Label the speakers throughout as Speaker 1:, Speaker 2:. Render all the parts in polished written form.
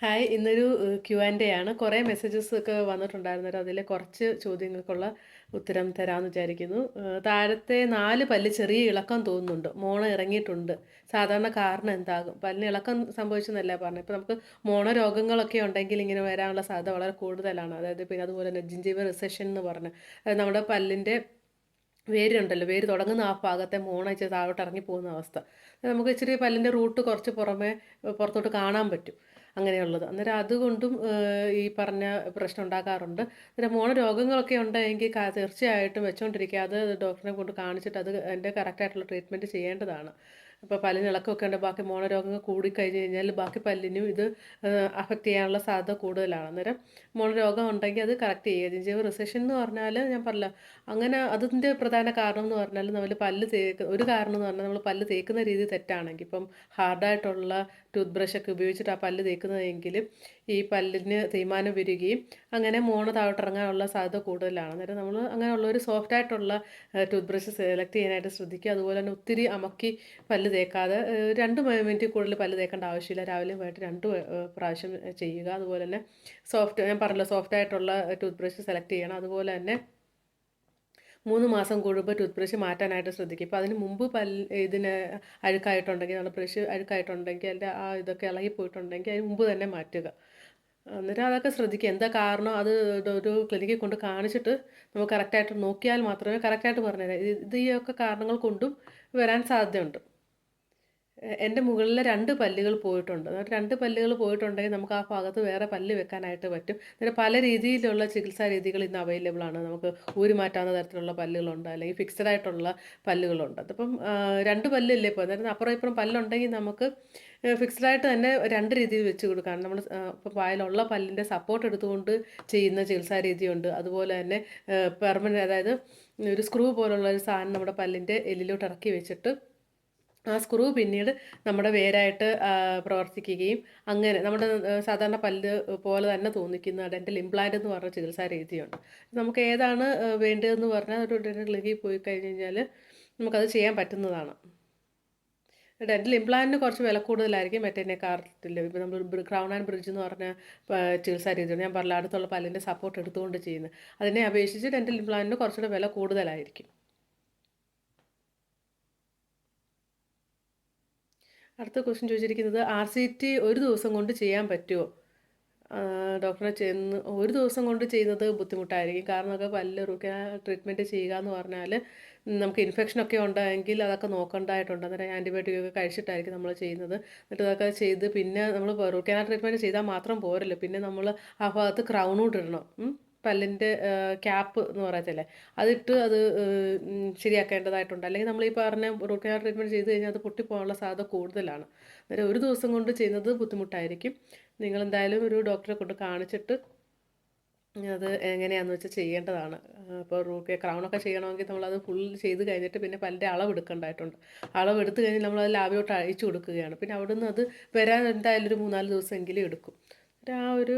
Speaker 1: Hi, ഇന്നൊരു Q&A ആണ്. കുറേ മെസ്സേജസ് ഒക്കെ വന്നിട്ടുണ്ടായിരുന്നു. അതിൽ കുറച്ച് ചോദ്യങ്ങൾക്കുള്ള ഉത്തരം തരാമെന്ന് വിചാരിക്കുന്നു. താഴത്തെ 4 പല്ല് ചെറിയ ഇളക്കം തോന്നുന്നുണ്ട്. മോണ ഇറങ്ങിയിട്ടുണ്ട്. സാധാരണ കാരണം എന്താകും? പല്ലിന് ഇളക്കം സംഭവിച്ചെന്നല്ല പറഞ്ഞത്. ഇപ്പോൾ നമുക്ക് മോണ രോഗങ്ങളൊക്കെ ഉണ്ടെങ്കിൽ ഇങ്ങനെ വരാനുള്ള സാധ്യത വളരെ കൂടുതലാണ്. അതായത് പിന്നെ അതുപോലെ തന്നെ ജിഞ്ചിവൽ റിസഷൻ എന്ന് പറഞ്ഞ് നമ്മുടെ പല്ലിൻ്റെ വേരുണ്ടല്ലോ, വേര് തുടങ്ങുന്ന ആ ഭാഗത്തെ മോണ ഇച്ചിരി താഴോട്ട് ഇറങ്ങി പോകുന്ന അവസ്ഥ. നമുക്ക് ഇച്ചിരി പല്ലിൻ്റെ റൂട്ട് കുറച്ച് പുറത്തോട്ട് കാണാൻ പറ്റും. അങ്ങനെയുള്ളത് അന്നേരം അതുകൊണ്ടും ഈ പറഞ്ഞ പ്രശ്നം ഉണ്ടാകാറുണ്ട്. അന്നേരം മോണ രോഗങ്ങളൊക്കെ ഉണ്ടെങ്കിൽ തീർച്ചയായിട്ടും വെച്ചുകൊണ്ടിരിക്കുക. അത് ഡോക്ടറിനെ കൊണ്ട് കാണിച്ചിട്ട് അത് അതിൻ്റെ കറക്റ്റായിട്ടുള്ള ട്രീറ്റ്മെൻറ്റ് ചെയ്യേണ്ടതാണ്. ഇപ്പോൾ പല്ലിന് ഇളക്കമൊക്കെ ഉണ്ട്, ബാക്കി മോണ രോഗങ്ങൾ കൂടിക്കഴിഞ്ഞ് കഴിഞ്ഞാൽ ബാക്കി പല്ലിനും ഇത് അഫക്റ്റ് ചെയ്യാനുള്ള സാധ്യത കൂടുതലാണ്. അന്നേരം മോണ രോഗം ഉണ്ടെങ്കിൽ അത് കറക്റ്റ് ചെയ്യുക. ജിഞ്ചിവൽ റിസഷൻ എന്ന് പറഞ്ഞാൽ ഞാൻ പറഞ്ഞില്ല, അങ്ങനെ അതിൻ്റെ പ്രധാന കാരണം എന്ന് പറഞ്ഞാൽ നമ്മൾ ഒരു കാരണം എന്ന് പറഞ്ഞാൽ നമ്മൾ പല്ല് തേക്കുന്ന രീതി തെറ്റാണെങ്കിൽ, ഇപ്പം ഹാർഡായിട്ടുള്ള ടൂത്ത് ബ്രഷൊക്കെ ഉപയോഗിച്ചിട്ട് ആ പല്ല് തേക്കുന്നതെങ്കിൽ ഈ പല്ലിന് തേയ്മാനം വരികയും അങ്ങനെ മോണ താഴോട്ടിറങ്ങാനുള്ള സാധ്യത കൂടുതലാണ്. അന്നേരം നമ്മൾ അങ്ങനെയുള്ള ഒരു സോഫ്റ്റായിട്ടുള്ള ടൂത്ത് ബ്രഷ് സെലക്ട് ചെയ്യാനായിട്ട് ശ്രദ്ധിക്കുക. അതുപോലെ തന്നെ ഒത്തിരി അമക്കി പല്ല് തേക്കാതെ 2 മിനിറ്റ് കൂടുതൽ പല്ല് തേക്കേണ്ട ആവശ്യമില്ല. രാവിലെയും വൈകിട്ട് 2 പ്രാവശ്യം ചെയ്യുക. അതുപോലെ തന്നെ ഞാൻ പറഞ്ഞല്ലോ, സോഫ്റ്റായിട്ടുള്ള ടൂത്ത് ബ്രഷ് സെലക്ട് ചെയ്യണം. അതുപോലെ തന്നെ 3 മാസം കൂടുമ്പോൾ ടൂത്ത് ബ്രഷ് മാറ്റാനായിട്ട് ശ്രദ്ധിക്കുക. ഇപ്പോൾ അതിന് മുമ്പ് ഇതിന് അഴുക്കായിട്ടുണ്ടെങ്കിൽ, നമ്മുടെ ബ്രഷ് അഴുക്കായിട്ടുണ്ടെങ്കിൽ, അതിൻ്റെ ആ ഇതൊക്കെ ഇളകിപ്പോയിട്ടുണ്ടെങ്കിൽ അതിന് മുമ്പ് തന്നെ മാറ്റുക. അന്നേരം അതൊക്കെ ശ്രദ്ധിക്കുക. എന്താ കാരണം അത് ഒരു ക്ലിനിക്കിൽ കൊണ്ട് കാണിച്ചിട്ട് നമുക്ക് കറക്റ്റായിട്ട് നോക്കിയാൽ മാത്രമേ കറക്റ്റായിട്ട് പറഞ്ഞുതരാം. ഈ ഒക്കെ കാരണങ്ങൾ കൊണ്ടും വരാൻ സാധ്യതയുണ്ട്. എൻ്റെ മുകളിലെ 2 പല്ലുകൾ പോയിട്ടുണ്ട്. എന്നിട്ട് 2 പല്ലുകൾ പോയിട്ടുണ്ടെങ്കിൽ നമുക്ക് ആ ഭാഗത്ത് വേറെ പല്ല് വെക്കാനായിട്ട് പറ്റും. പിന്നെ പല രീതിയിലുള്ള ചികിത്സാ രീതികൾ ഇന്ന് അവൈലബിൾ ആണ്. നമുക്ക് ഊരി മാറ്റാവുന്ന തരത്തിലുള്ള പല്ലുകളുണ്ട്, അല്ലെങ്കിൽ ഫിക്സഡ് ആയിട്ടുള്ള പല്ലുകളുണ്ട്. അതിപ്പം 2 പല്ലല്ലേ ഇപ്പോൾ, അന്നേരം അപ്പുറം ഇപ്പുറം പല്ലുണ്ടെങ്കിൽ നമുക്ക് ഫിക്സഡ് ആയിട്ട് തന്നെ 2 രീതിയിൽ വെച്ച് കൊടുക്കാം. നമ്മൾ ഇപ്പോൾ വായിലുള്ള പല്ലിൻ്റെ സപ്പോർട്ട് എടുത്തുകൊണ്ട് ചെയ്യുന്ന ചികിത്സാ രീതിയുണ്ട്. അതുപോലെ തന്നെ പെർമനൻ്റ്, അതായത് ഒരു സ്ക്രൂ പോലുള്ള ഒരു സാധനം നമ്മുടെ പല്ലിൻ്റെ എല്ലിലോട്ട് ഇറക്കി വെച്ചിട്ട് ആ സ്ക്രൂ പിന്നീട് നമ്മുടെ വേരായിട്ട് പ്രവർത്തിക്കുകയും അങ്ങനെ നമ്മുടെ സാധാരണ പല്ല് പോലെ തന്നെ തോന്നിക്കുന്ന ഡെൻ്റൽ ഇംപ്ലാന്റ് എന്ന് പറഞ്ഞ ചികിത്സാ രീതിയുണ്ട്. നമുക്ക് ഏതാണ് വേണ്ടതെന്ന് പറഞ്ഞാൽ ഒരു ഡെൻ്റൽ ക്ലിനിക്കിൽ പോയി കഴിഞ്ഞ് കഴിഞ്ഞാൽ നമുക്കത് ചെയ്യാൻ പറ്റുന്നതാണ്. ഡെൻ്റൽ ഇംപ്ലാന്റിന് കുറച്ച് വില കൂടുതലായിരിക്കും മറ്റേതിനെക്കാട്ടിൽ. ഇപ്പോൾ നമ്മൾ ക്രൗൺ ആൻഡ് ബ്രിഡ്ജ് എന്ന് പറഞ്ഞ ചികിത്സാ രീതിയാണ് ഞാൻ പറഞ്ഞ അടുത്തുള്ള പല്ലിൻ്റെ സപ്പോർട്ട് എടുത്തുകൊണ്ട് ചെയ്യുന്നത്. അതിനെ അപേക്ഷിച്ച് ഡെൻ്റൽ ഇംപ്ലാന്റിന് കുറച്ചുകൂടെ വില കൂടുതലായിരിക്കും. അടുത്ത ക്വസ്റ്റ്യൻ ചോദിച്ചിരിക്കുന്നത്, RCT ഒരു ദിവസം കൊണ്ട് ചെയ്യാൻ പറ്റുമോ? ഡോക്ടറെ ചെന്ന് ഒരു ദിവസം കൊണ്ട് ചെയ്യുന്നത് ബുദ്ധിമുട്ടായിരിക്കും. കാരണമൊക്കെ പല്ല് ട്രീറ്റ്മെൻറ്റ് ചെയ്യുക എന്ന് പറഞ്ഞാൽ നമുക്ക് ഇൻഫെക്ഷനൊക്കെ ഉണ്ടെങ്കിൽ അതൊക്കെ നോക്കേണ്ടതായിട്ടുണ്ട്. അന്നേരം ആൻറ്റിബയോട്ടിക് ഒക്കെ കഴിച്ചിട്ടായിരിക്കും നമ്മൾ ചെയ്യുന്നത്. എന്നിട്ട് അതൊക്കെ ചെയ്ത് പിന്നെ നമ്മൾ റൂട്ട് കനാൽ ട്രീറ്റ്മെൻറ്റ് ചെയ്താൽ മാത്രം പോരല്ലോ, പിന്നെ നമ്മൾ ആ ഭാഗത്ത് ക്രൗണൂട്ട് ഇടണം. പല്ലിൻ്റെ ക്യാപ്പ് എന്ന് പറയത്തില്ലേ, അതിട്ട് അത് ശരിയാക്കേണ്ടതായിട്ടുണ്ട്. അല്ലെങ്കിൽ നമ്മൾ ഈ പറഞ്ഞ റൂട്ട് കനാൽ ട്രീറ്റ്മെൻറ്റ് ചെയ്ത് കഴിഞ്ഞാൽ അത് പൊട്ടിപ്പോകാനുള്ള സാധ്യത കൂടുതലാണ്. അന്നേരം ഒരു ദിവസം കൊണ്ട് ചെയ്യുന്നത് ബുദ്ധിമുട്ടായിരിക്കും. നിങ്ങളെന്തായാലും ഒരു ഡോക്ടറെ കൊണ്ട് കാണിച്ചിട്ട് അത് എങ്ങനെയാണെന്ന് വെച്ചാൽ ചെയ്യേണ്ടതാണ്. ഇപ്പോൾ ക്രൗണൊക്കെ ചെയ്യണമെങ്കിൽ നമ്മളത് ഫുൾ ചെയ്ത് കഴിഞ്ഞിട്ട് പിന്നെ പല്ലിൻ്റെ അളവെടുക്കേണ്ടതായിട്ടുണ്ട്. അളവെടുത്ത് കഴിഞ്ഞ് നമ്മളത് ലാബിലോട്ട് അയച്ചു കൊടുക്കുകയാണ്. പിന്നെ അവിടുന്ന് അത് വരാൻ എന്തായാലും ഒരു 3-4 ദിവസമെങ്കിലും എടുക്കും. ആ ഒരു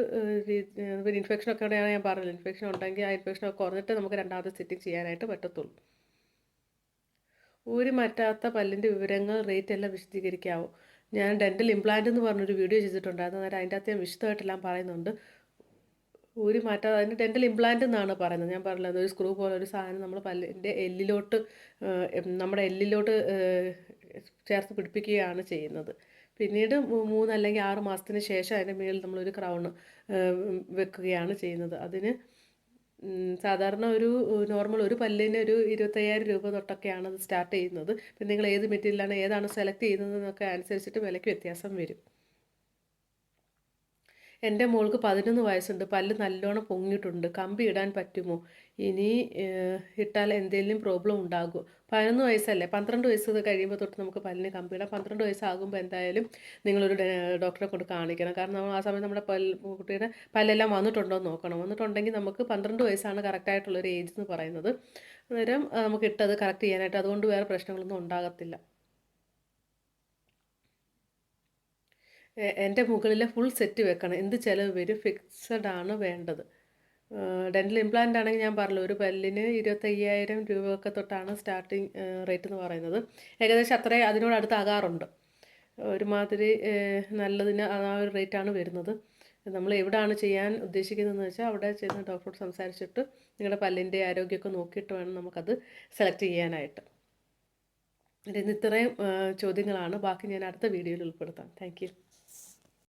Speaker 1: പിന്നെ ഇൻഫെക്ഷനൊക്കെ ഉണ്ടെങ്കിൽ ഞാൻ പറഞ്ഞില്ല, ഇൻഫെക്ഷൻ ഉണ്ടെങ്കിൽ ആ ഇൻഫെക്ഷനൊക്കെ കുറഞ്ഞിട്ട് നമുക്ക് രണ്ടാമത്തെ സിറ്റിംഗ് ചെയ്യാനായിട്ട് പറ്റത്തുള്ളൂ. ഊരി മാറ്റാത്ത പല്ലിൻ്റെ വിവരങ്ങൾ, റേറ്റ് എല്ലാം വിശദീകരിക്കാവോ? ഞാൻ ഡെൻ്റൽ ഇംപ്ലാന്റ് എന്ന് പറഞ്ഞൊരു വീഡിയോ ചെയ്തിട്ടുണ്ടായിരുന്നു. അന്നേരം അതിൻ്റെ അകത്ത് ഞാൻ വിശദമായിട്ടെല്ലാം പറയുന്നുണ്ട്. ഊരി മാറ്റാതെ അതിന് ഡെൻ്റൽ ഇംപ്ലാന്റ് എന്നാണ് പറയുന്നത്. ഞാൻ പറഞ്ഞത് ഒരു സ്ക്രൂ പോലെ ഒരു സാധനം നമ്മൾ പല്ലിൻ്റെ എല്ലിലോട്ട് നമ്മുടെ എല്ലിലോട്ട് ചേർത്ത് പിടിപ്പിക്കുകയാണ് ചെയ്യുന്നത്. പിന്നീട് 3 അല്ലെങ്കിൽ 6 മാസത്തിന് ശേഷം അതിൻ്റെ മേളിൽ നമ്മളൊരു ക്രൗൺ വെക്കുകയാണ് ചെയ്യുന്നത്. അതിന് സാധാരണ ഒരു നോർമൽ ഒരു പല്ലിന് ഒരു 25,000 രൂപ തൊട്ടൊക്കെയാണ് അത് സ്റ്റാർട്ട് ചെയ്യുന്നത്. പിന്നെ നിങ്ങൾ ഏത് മെറ്റീരിയലാണ് ഏതാണ് സെലക്ട് ചെയ്യുന്നതെന്നൊക്കെ അനുസരിച്ചിട്ട് വിലയ്ക്ക് വ്യത്യാസം വരും. എൻ്റെ മോൾക്ക് 11 വയസ്സുണ്ട്. പല്ല് നല്ലോണം പൊങ്ങിയിട്ടുണ്ട്. കമ്പി ഇടാൻ പറ്റുമോ? ഇനി ഇട്ടാൽ എന്തെങ്കിലും പ്രോബ്ലം ഉണ്ടാകുമോ? 11 വയസ്സല്ലേ, 12 വയസ്സ് കഴിയുമ്പോൾ തൊട്ട് നമുക്ക് പല്ലിന് കമ്പി ഇടാം. 12 വയസ്സാകുമ്പോൾ എന്തായാലും നിങ്ങളൊരു ഡോക്ടറെ കൊണ്ട് കാണിക്കണം. കാരണം ആ സമയം നമ്മുടെ കുട്ടിയുടെ പല്ലെല്ലാം വന്നിട്ടുണ്ടോ എന്ന് നോക്കണം. വന്നിട്ടുണ്ടെങ്കിൽ നമുക്ക് 12 വയസ്സാണ് കറക്റ്റായിട്ടുള്ളൊരു ഏജ് എന്ന് പറയുന്നത്. അന്നേരം നമുക്ക് ഇട്ടത് കറക്റ്റ് ചെയ്യാനായിട്ട് അതുകൊണ്ട് വേറെ പ്രശ്നങ്ങളൊന്നും ഉണ്ടാകത്തില്ല. എൻ്റെ മുകളിലെ ഫുൾ സെറ്റ് വെക്കണം, എന്ത് ചിലവ് വരും? ഫിക്സഡ് ആണ് വേണ്ടത്. ഡെൻ്റൽ ഇംപ്ലാന്റ് ആണെങ്കിൽ ഞാൻ പറഞ്ഞല്ലോ, ഒരു പല്ലിന് 25,000 രൂപയൊക്കെ തൊട്ടാണ് സ്റ്റാർട്ടിങ് റേറ്റ് എന്ന് പറയുന്നത്. ഏകദേശം അത്രേ അതിനോട് അടുത്താകാറുണ്ട്. ഒരുമാതിരി നല്ലതിന് ആ ഒരു റേറ്റാണ് വരുന്നത്. നമ്മൾ എവിടെയാണ് ചെയ്യാൻ ഉദ്ദേശിക്കുന്നതെന്ന് വെച്ചാൽ അവിടെ ചെന്ന് ഡോക്ടറോട് സംസാരിച്ചിട്ട് നിങ്ങളുടെ പല്ലിൻ്റെ ആരോഗ്യമൊക്കെ നോക്കിയിട്ട് വേണം നമുക്കത് സെലക്ട് ചെയ്യാനായിട്ട്. ഇന്ന് ഇത്രയും ചോദ്യങ്ങളാണ്. ബാക്കി ഞാൻ അടുത്ത വീഡിയോയിൽ ഉൾപ്പെടുത്താം. Thank you.